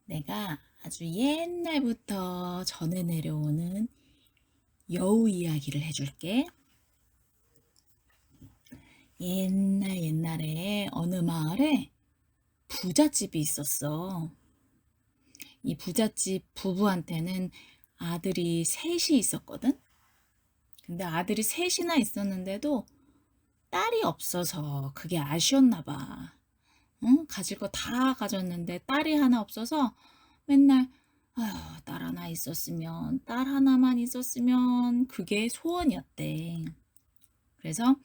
내가 아주 옛날부터 전해 내려오는 여우 이야기를 해줄게. 옛날에 어느 마을에 부잣집이 있었어. 이 부잣집 부부한테는 아들이 셋이 있었거든. 근데 아들이 셋이나 있었는데도 딸이 없어서 그게 아쉬웠나 봐. 응? 가질 거 다 가졌는데 딸이 하나 없어서 맨날 아휴, 딸 하나 있었으면, 딸 하나만 있었으면 그게 소원이었대. 그래서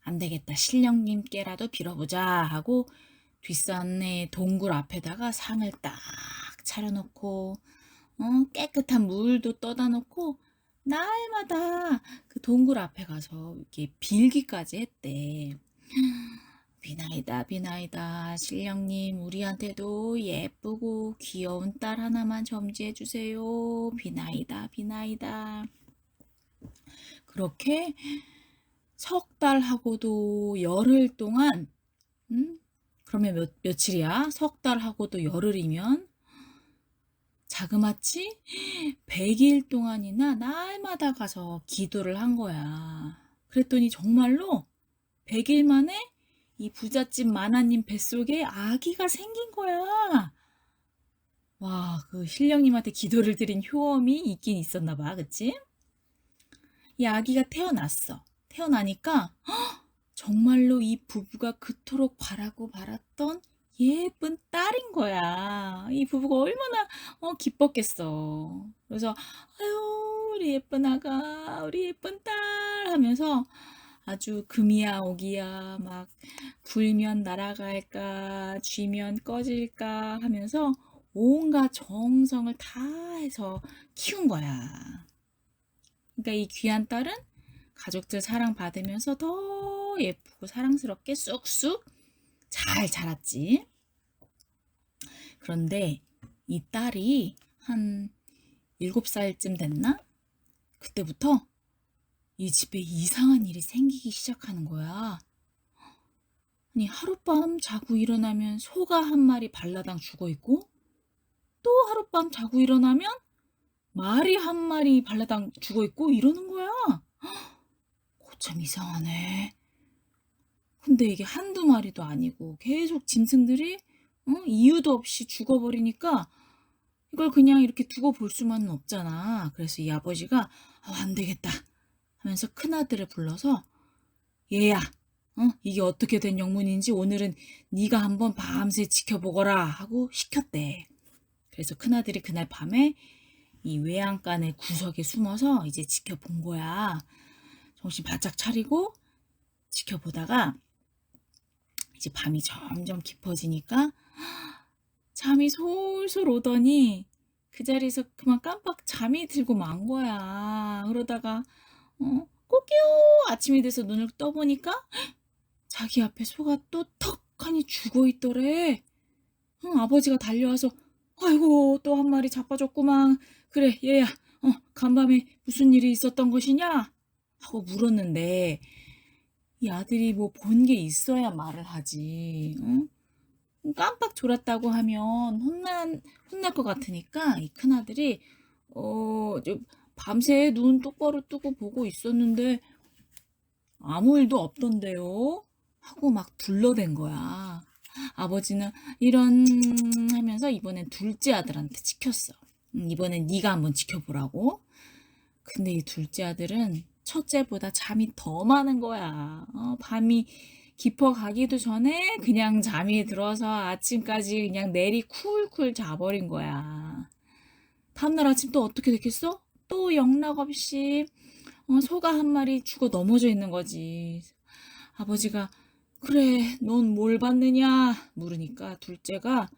안 되겠다. 신령님께라도 빌어보자 하고 뒷산의 동굴 앞에다가 상을 딱 차려놓고 깨끗한 물도 떠다 놓고 날마다 그 동굴 앞에 가서 이렇게 빌기까지 했대. 비나이다, 비나이다. 신령님, 우리한테도 예쁘고 귀여운 딸 하나만 점지해 주세요. 비나이다, 비나이다. 그렇게 석 달하고도 열흘 동안, 그러면 며칠이야? 석 달하고도 열흘이면 자그마치 100일 동안이나 날마다 가서 기도를 한 거야. 그랬더니 정말로 100일 만에 이 부잣집 마나님 뱃속에 아기가 생긴 거야. 와, 그 신령님한테 기도를 드린 효험이 있긴 있었나 봐, 그치? 이 아기가 태어났어. 태어나니까 정말로 이 부부가 그토록 바라고 바랐던 예쁜 딸인 거야. 이 부부가 얼마나 기뻤겠어. 그래서 아유, 우리 예쁜 아가, 우리 예쁜 딸 하면서 아주 금이야 오기야 막 불면 날아갈까 쥐면 꺼질까 하면서 온갖 정성을 다 해서 키운 거야. 그러니까 이 귀한 딸은 가족들 사랑받으면서 더 예쁘고 사랑스럽게 쑥쑥 잘 자랐지. 그런데 이 딸이 한 7살쯤 됐나? 그때부터 이 집에 이상한 일이 생기기 시작하는 거야. 아니, 하룻밤 자고 일어나면 소가 한 마리 발라당 죽어 있고, 또 하룻밤 자고 일어나면 말이 한 마리 발라당 죽어 있고 이러는 거야. 참 이상하네. 근데 이게 한두 마리도 아니고 계속 짐승들이 이유도 없이 죽어버리니까 이걸 그냥 이렇게 두고 볼 수만은 없잖아. 그래서 이 아버지가 안 되겠다 하면서 큰아들을 불러서 얘야, 이게 어떻게 된 영문인지 오늘은 네가 한번 밤새 지켜보거라 하고 시켰대. 그래서 큰아들이 그날 밤에 이 외양간의 구석에 숨어서 이제 지켜본 거야. 정신 바짝 차리고 지켜보다가 이제 밤이 점점 깊어지니까 잠이 솔솔 오더니 그 자리에서 그만 깜빡 잠이 들고 만 거야. 그러다가 꼬끼요 아침이 돼서 눈을 떠보니까 자기 앞에 소가 또 턱하니 죽어 있더래. 아버지가 달려와서 아이고 또 한 마리 자빠졌구만. 그래 얘야 간밤에 무슨 일이 있었던 것이냐? 하고 물었는데 이 아들이 뭐 본 게 있어야 말을 하지. 응? 깜빡 졸았다고 하면 혼날 것 같으니까 이 큰아들이 좀 밤새 눈 똑바로 뜨고 보고 있었는데 아무 일도 없던데요? 하고 막 둘러댄 거야. 아버지는 이런 하면서 이번엔 둘째 아들한테 시켰어. 이번엔 네가 한번 지켜보라고. 근데 이 둘째 아들은 첫째보다 잠이 더 많은 거야. 밤이 깊어가기도 전에 그냥 잠이 들어서 아침까지 그냥 내리 쿨쿨 자버린 거야. 다음날 아침 또 어떻게 됐겠어? 또 영락없이 소가 한 마리 죽어 넘어져 있는 거지. 아버지가 그래, 넌 뭘 봤느냐? 물으니까 둘째가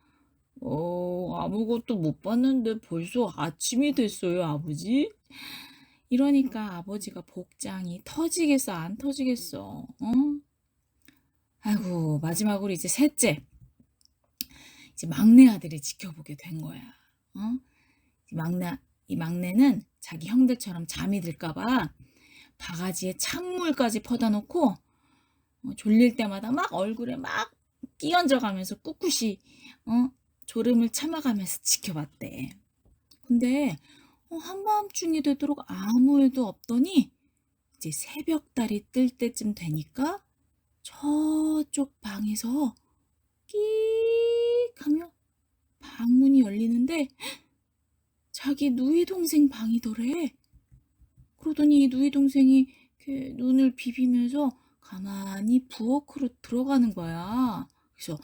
아무것도 못 봤는데 벌써 아침이 됐어요, 아버지? 이러니까 아버지가 복장이 터지겠어, 안 터지겠어? 아이고, 마지막으로 이제 셋째, 이제 막내 아들이 지켜보게 된 거야. 어? 이 막내는 자기 형들처럼 잠이 들까봐 바가지에 찬물까지 퍼다 놓고 졸릴 때마다 막 얼굴에 막 끼얹어 가면서 꿋꿋이 졸음을 참아가면서 지켜봤대. 근데 한밤중이 되도록 아무 일도 없더니 이제 새벽달이 뜰 때쯤 되니까 저쪽 방에서 끼익 하며 방문이 열리는데 자기 누이 동생 방이더래. 그러더니 이 누이 동생이 이렇게 눈을 비비면서 가만히 부엌으로 들어가는 거야. 그래서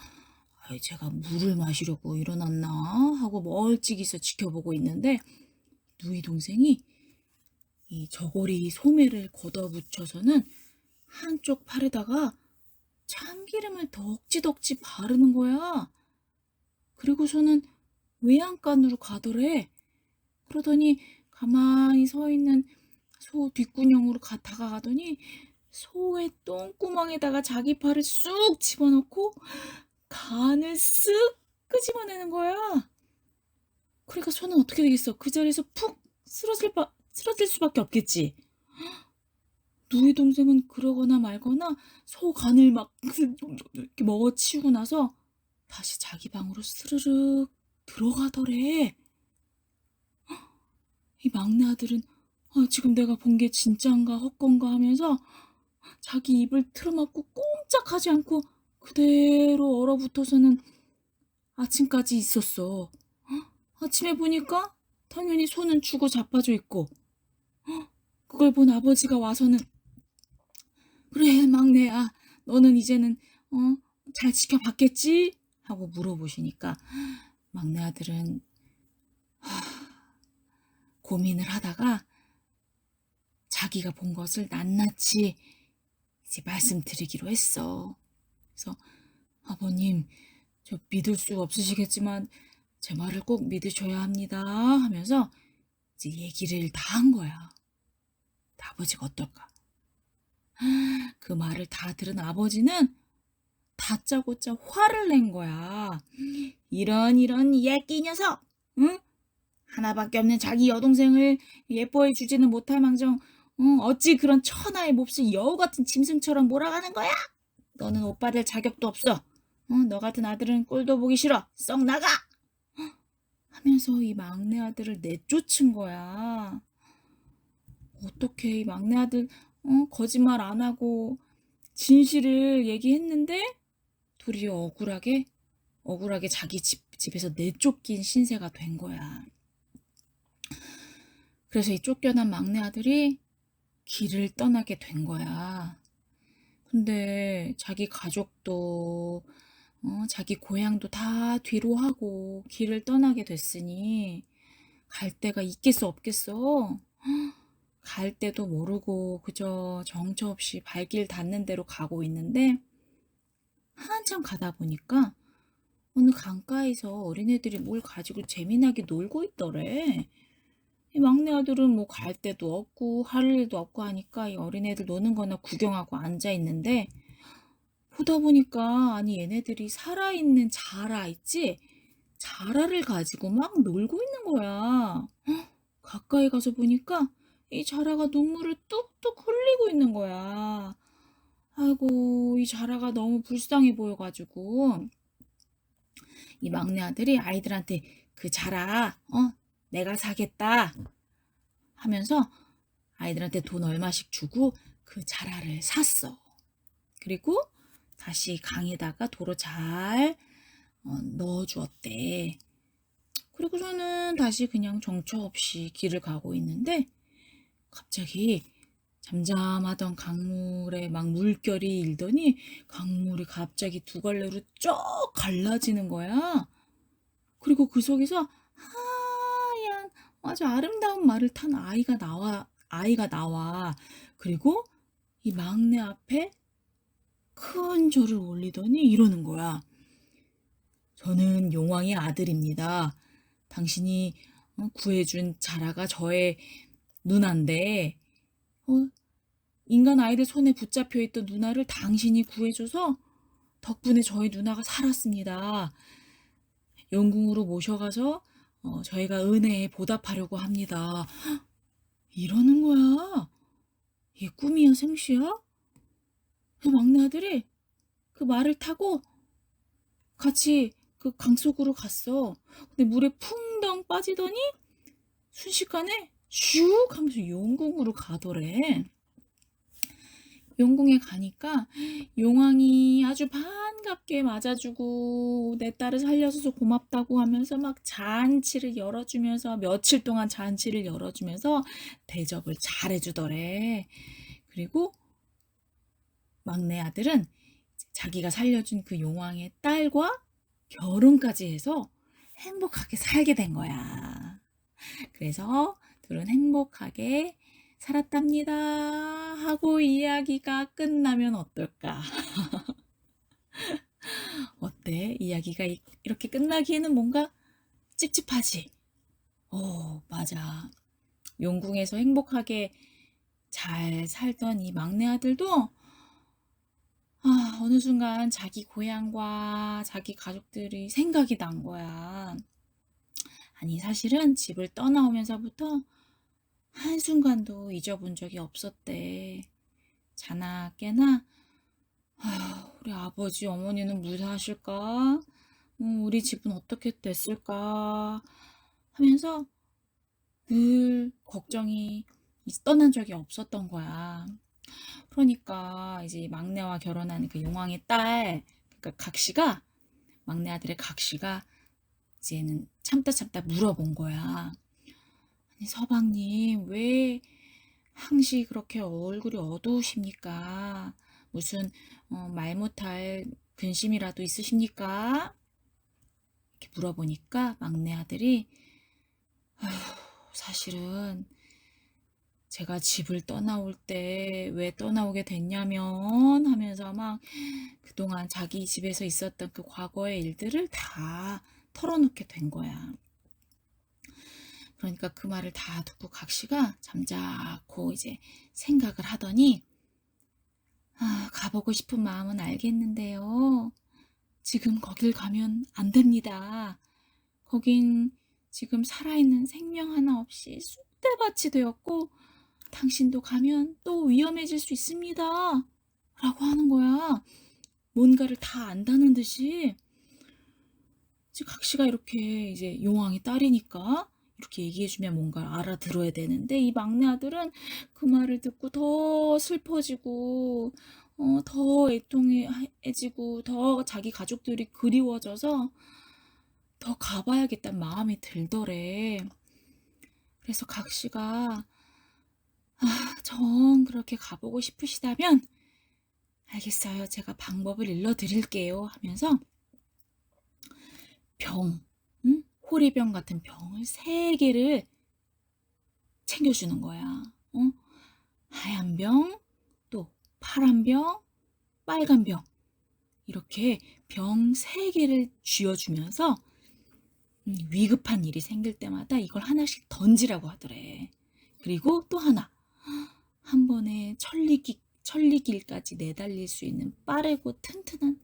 제가 물을 마시려고 일어났나 하고 멀찍이서 지켜보고 있는데 누이 동생이 이 저고리 소매를 걷어붙여서는 한쪽 팔에다가 참기름을 덕지덕지 바르는 거야. 그리고서는 외양간으로 가더래. 그러더니 가만히 서 있는 소 뒷구녕으로 다가가더니 소의 똥구멍에다가 자기 팔을 쑥 집어넣고 간을 쓱 끄집어내는 거야. 그러니까 소는 어떻게 되겠어? 그 자리에서 푹 쓰러질 수밖에 없겠지. 누이 동생은 그러거나 말거나 소 간을 막 이렇게 먹어치우고 나서 다시 자기 방으로 스르륵 들어가더래. 이 막내 아들은 지금 내가 본 게 진짜인가 헛건가 하면서 자기 입을 틀어막고 꼼짝하지 않고 그대로 얼어붙어서는 아침까지 있었어. 아침에 보니까 당연히 소는 죽어 자빠져 있고 그걸 본 아버지가 와서는 그래 막내야 너는 이제는 잘 지켜봤겠지? 하고 물어보시니까 막내 아들은 고민을 하다가 자기가 본 것을 낱낱이 이제 말씀드리기로 했어. 그래서 아버님 저 믿을 수 없으시겠지만 제 말을 꼭 믿으셔야 합니다 하면서 이제 얘기를 다 한 거야. 아버지가 어떨까? 그 말을 다 들은 아버지는 다짜고짜 화를 낸 거야. 이런 예끼 녀석! 응? 하나밖에 없는 자기 여동생을 예뻐해 주지는 못할 망정 어찌 그런 천하의 몹쓸 여우 같은 짐승처럼 몰아가는 거야? 너는 오빠 될 자격도 없어. 너 같은 아들은 꼴도 보기 싫어. 썩 나가! 하면서 이 막내 아들을 내쫓은 거야. 어떻게 이 막내 아들 거짓말 안 하고 진실을 얘기했는데 도리어 억울하게 자기 집에서 내쫓긴 신세가 된 거야. 그래서 이 쫓겨난 막내 아들이 길을 떠나게 된 거야. 근데 자기 가족도 자기 고향도 다 뒤로 하고 길을 떠나게 됐으니 갈 데가 있겠어 없겠어? 갈 데도 모르고 그저 정처 없이 발길 닿는 대로 가고 있는데 한참 가다 보니까 어느 강가에서 어린애들이 뭘 가지고 재미나게 놀고 있더래. 이 막내 아들은 뭐 갈 데도 없고 할 일도 없고 하니까 이 어린애들 노는 거나 구경하고 앉아 있는데 보다 보니까 아니 얘네들이 살아있는 자라 있지? 자라를 가지고 막 놀고 있는 거야. 가까이 가서 보니까 이 자라가 눈물을 뚝뚝 흘리고 있는 거야. 아이고 이 자라가 너무 불쌍해 보여가지고 이 막내 아들이 아이들한테 그 자라 내가 사겠다 하면서 아이들한테 돈 얼마씩 주고 그 자라를 샀어. 그리고 다시 강에다가 도로 잘 넣어주었대. 그리고서는 다시 그냥 정처 없이 길을 가고 있는데 갑자기 잠잠하던 강물에 막 물결이 일더니 강물이 갑자기 두 갈래로 쭉 갈라지는 거야. 그리고 그 속에서 하얀 아주 아름다운 말을 탄 아이가 나와. 그리고 이 막내 앞에 큰 절을 올리더니 이러는 거야. 저는 용왕의 아들입니다. 당신이 구해준 자라가 저의 누나인데 인간 아이들 손에 붙잡혀 있던 누나를 당신이 구해줘서 덕분에 저희 누나가 살았습니다. 영궁으로 모셔가서 저희가 은혜에 보답하려고 합니다. 이러는 거야. 이게 꿈이야 생시야? 그 막내 아들이 그 말을 타고 같이 그 강 속으로 갔어. 근데 물에 풍덩 빠지더니 순식간에 슉 하면서 용궁으로 가더래. 용궁에 가니까 용왕이 아주 반갑게 맞아주고 내 딸을 살려줘서 고맙다고 하면서 막 잔치를 열어주면서 며칠 동안 잔치를 열어주면서 대접을 잘해주더래. 그리고 막내 아들은 자기가 살려준 그 용왕의 딸과 결혼까지 해서 행복하게 살게 된 거야. 그래서 둘은 행복하게 살았답니다 하고 이야기가 끝나면 어떨까? 어때? 이야기가 이렇게 끝나기에는 뭔가 찝찝하지? 맞아. 용궁에서 행복하게 잘 살던 이 막내 아들도 어느 순간 자기 고향과 자기 가족들이 생각이 난 거야. 아니, 사실은 집을 떠나오면서부터 한순간도 잊어본 적이 없었대. 자나 깨나 우리 아버지 어머니는 무사하실까? 우리 집은 어떻게 됐을까? 하면서 늘 걱정이 떠난 적이 없었던 거야. 그러니까 이제 막내와 결혼한 그 용왕의 딸, 그러니까 각시가, 막내 아들의 각시가 이제는 참다 물어본 거야. 아니, 서방님, 왜 항시 그렇게 얼굴이 어두우십니까? 무슨 말 못할 근심이라도 있으십니까? 이렇게 물어보니까 막내 아들이 사실은 제가 집을 떠나올 때 왜 떠나오게 됐냐면 하면서 막 그동안 자기 집에서 있었던 그 과거의 일들을 다 털어놓게 된 거야. 그러니까 그 말을 다 듣고 각시가 잠자코 이제 생각을 하더니 가보고 싶은 마음은 알겠는데요. 지금 거길 가면 안 됩니다. 거긴 지금 살아있는 생명 하나 없이 쑥대밭이 되었고 당신도 가면 또 위험해질 수 있습니다. 라고 하는 거야. 뭔가를 다 안다는 듯이. 각시가 이렇게 이제 용왕의 딸이니까 이렇게 얘기해주면 뭔가 알아들어야 되는데 이 막내 아들은 그 말을 듣고 더 슬퍼지고 더 애통해지고 더 자기 가족들이 그리워져서 더 가봐야겠다는 마음이 들더래. 그래서 각시가 정 그렇게 가보고 싶으시다면 알겠어요. 제가 방법을 일러드릴게요 하면서 호리병 같은 병을 3개를 챙겨주는 거야. 하얀 병, 또 파란 병, 빨간 병 이렇게 병 3개를 쥐어주면서 위급한 일이 생길 때마다 이걸 하나씩 던지라고 하더래. 그리고 또 하나, 한 번에 천리길까지 내달릴 수 있는 빠르고 튼튼한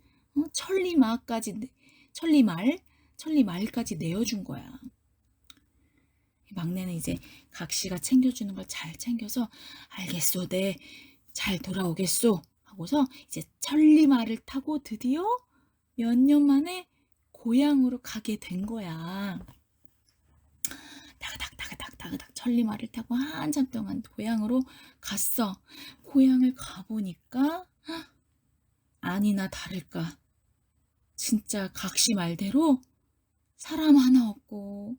천리말까지 내어준 거야. 막내는 이제 각시가 챙겨주는 걸 잘 챙겨서 알겠소, 네, 잘 돌아오겠소 하고서 이제 천리말을 타고 드디어 몇 년 만에 고향으로 가게 된 거야. 다그닥 천리말을 타고 한참 동안 고향으로 갔어. 고향을 가보니까 아니나 다를까 진짜 각시 말대로 사람 하나 없고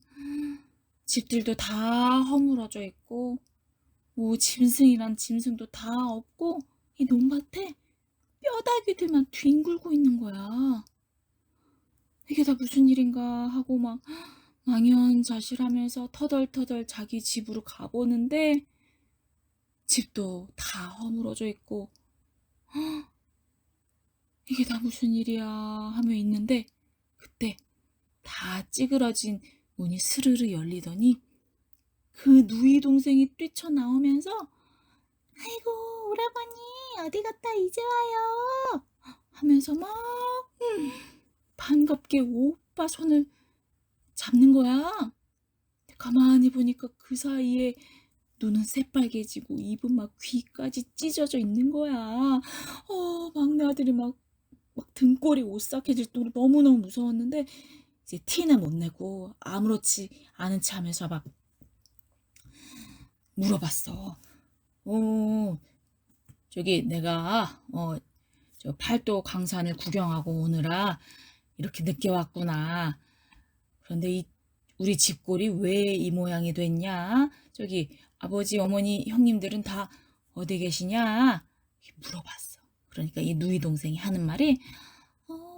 집들도 다 허물어져 있고 뭐 짐승이란 짐승도 다 없고 이 논밭에 뼈다귀들만 뒹굴고 있는 거야. 이게 다 무슨 일인가 하고 막 망연자실하면서 터덜터덜 자기 집으로 가보는데 집도 다 허물어져 있고 이게 다 무슨 일이야 하며 있는데 그때 다 찌그러진 문이 스르르 열리더니 그 누이 동생이 뛰쳐나오면서 아이고 오라버니 어디 갔다 이제 와요 하면서 막 반갑게 오빠 손을 잡는 거야. 가만히 보니까 그 사이에 눈은 새빨개지고 입은 막 귀까지 찢어져 있는 거야. 막내 아들이 막 막 등골이 오싹해질 정도로 너무너무 무서웠는데 이제 티는 못 내고 아무렇지 않은 체 하면서 막 물어봤어. "어 저기 내가 저 팔도 강산을 구경하고 오느라 이렇게 늦게 왔구나. 그런데 이 우리 집골이 왜 이 모양이 됐냐? 저기 아버지, 어머니, 형님들은 다 어디 계시냐?" 이렇게 물어봤어. 그러니까 이 누이 동생이 하는 말이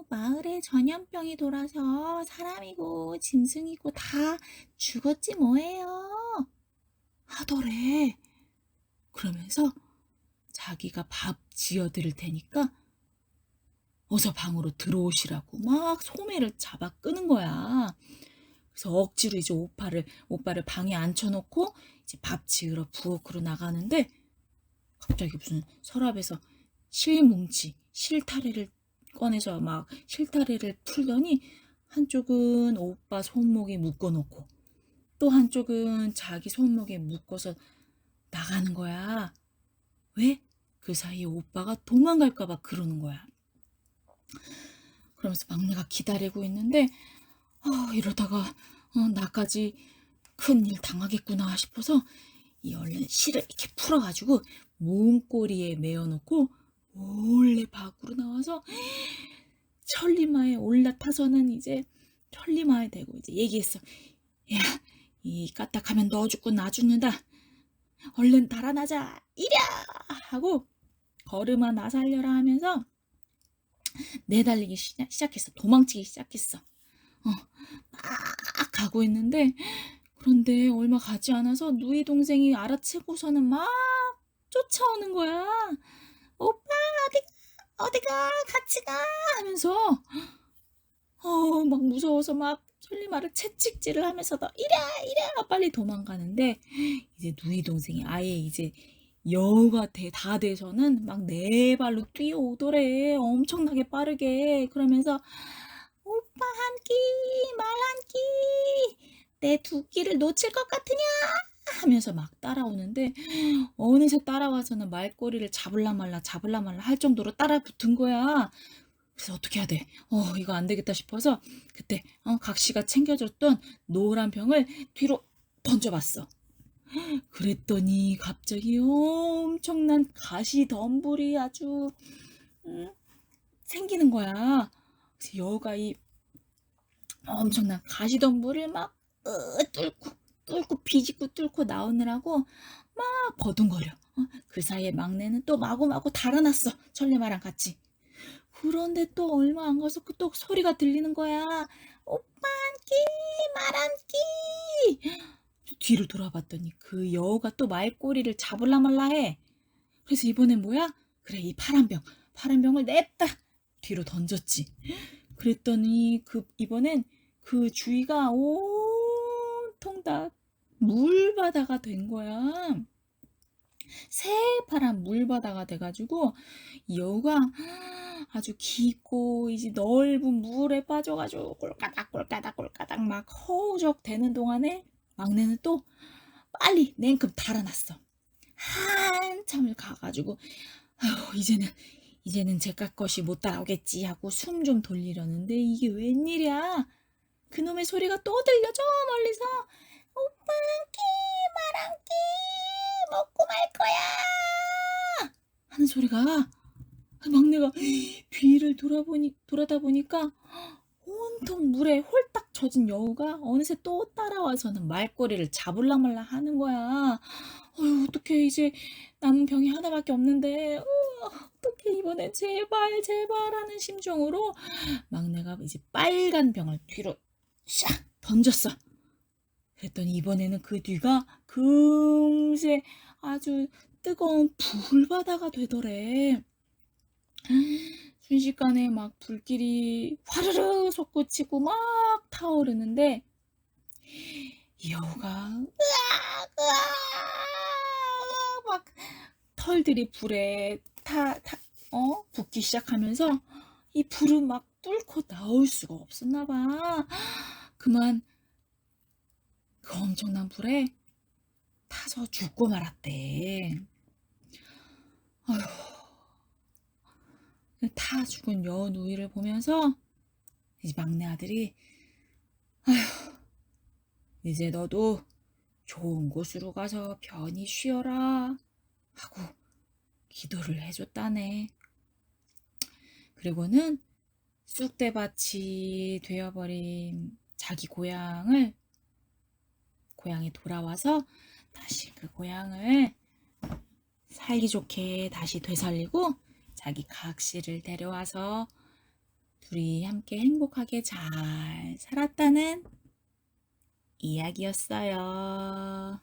마을에 전염병이 돌아서 사람이고 짐승이고 다 죽었지 뭐예요. 하더래. 그러면서 자기가 밥 지어 드릴 테니까 어서 방으로 들어오시라고 막 소매를 잡아 끄는 거야. 그래서 억지로 이제 오빠를 방에 앉혀놓고 이제 밥 지으러 부엌으로 나가는데 갑자기 무슨 서랍에서 실타래를 꺼내서 막 실타래를 풀더니 한쪽은 오빠 손목에 묶어놓고 또 한쪽은 자기 손목에 묶어서 나가는 거야. 왜? 그 사이에 오빠가 도망갈까 봐 그러는 거야. 그러면서 막내가 기다리고 있는데 이러다가 나까지 큰일 당하겠구나 싶어서 이 얼른 실을 이렇게 풀어가지고 문고리에 메어놓고 몰래 밖으로 나와서 천리마에 올라타서는 이제 천리마에 대고 이제 얘기했어. 야, 이 까딱하면 너 죽고 나 죽는다. 얼른 달아나자. 이랴! 하고 걸음아 나 살려라 하면서 내달리기 시작했어. 도망치기 시작했어. 막 가고 있는데 그런데 얼마 가지 않아서 누이 동생이 알아채고서는 막 쫓아오는 거야. 오빠 어디가 같이 가 하면서 막 무서워서 막 천리마를 채찍질을 하면서 도 이랴 빨리 도망가는데 이제 누이 동생이 아예 이제 여우가 다 돼서는 막 네 발로 뛰어오더래. 엄청나게 빠르게. 그러면서 오빠 한 끼, 말 한 끼, 내 두 끼를 놓칠 것 같으냐? 하면서 막 따라오는데 어느새 따라와서는 말꼬리를 잡을라 말라 할 정도로 따라 붙은 거야. 그래서 어떻게 해야 돼? 이거 안 되겠다 싶어서 그때 각시가 챙겨줬던 노란 병을 뒤로 던져봤어. 그랬더니 갑자기 엄청난 가시덤불이 아주 생기는 거야. 그래서 여우가 이 엄청난 가시덤불을 막 뚫고 비집고 뚫고 나오느라고 막 버둥거려. 그 사이에 막내는 또 마구마구 달아났어. 천리마랑 같이. 그런데 또 얼마 안 가서 또 소리가 들리는 거야. 오빠 한 끼, 말 한 끼. 뒤를 돌아봤더니 그 여우가 또 말꼬리를 잡을라 말라 해. 그래서 이번엔 뭐야? 그래, 이 파란 병을 냅다 뒤로 던졌지. 그랬더니 이번엔 그 주위가 온통 다 물바다가 된 거야. 새파란 물바다가 돼가지고 여우가 아주 깊고 이제 넓은 물에 빠져가지고 꼴까닥 막 허우적 되는 동안에 막내는 또 빨리 냉큼 달아났어. 한참을 가가지고 아휴 이제는 제깟 것이 못 따라오겠지 하고 숨 좀 돌리려는데 이게 웬일이야. 그놈의 소리가 또 들려 저 멀리서. 오빠 한 끼, 말 한 끼, 먹고 말 거야 하는 소리가. 막내가 뒤를 돌아다 보니까 온통 물에 홀딱 젖은 여우가 어느새 또 따라와서는 말꼬리를 잡을라 말라 하는 거야. 어떡해 이제 남은 병이 하나밖에 없는데 어떡해 이번엔 제발 하는 심정으로 막내가 이제 빨간 병을 뒤로 샥 던졌어. 그랬더니 이번에는 그 뒤가 금세 아주 뜨거운 불바다가 되더래. 순식간에 막 불길이 화르르 솟구치고 막 타오르는데 여우가 막 털들이 불에 붙기 시작하면서 이 불을 막 뚫고 나올 수가 없었나 봐. 그만 그 엄청난 불에 타서 죽고 말았대. 아휴, 다 죽은 여우누이를 보면서 이제 막내 아들이 이제 너도 좋은 곳으로 가서 편히 쉬어라 하고 기도를 해줬다네. 그리고는 쑥대밭이 되어버린 자기 고향에 돌아와서 다시 그 고향을 살기 좋게 다시 되살리고 자기 각시를 데려와서 둘이 함께 행복하게 잘 살았다는 이야기였어요.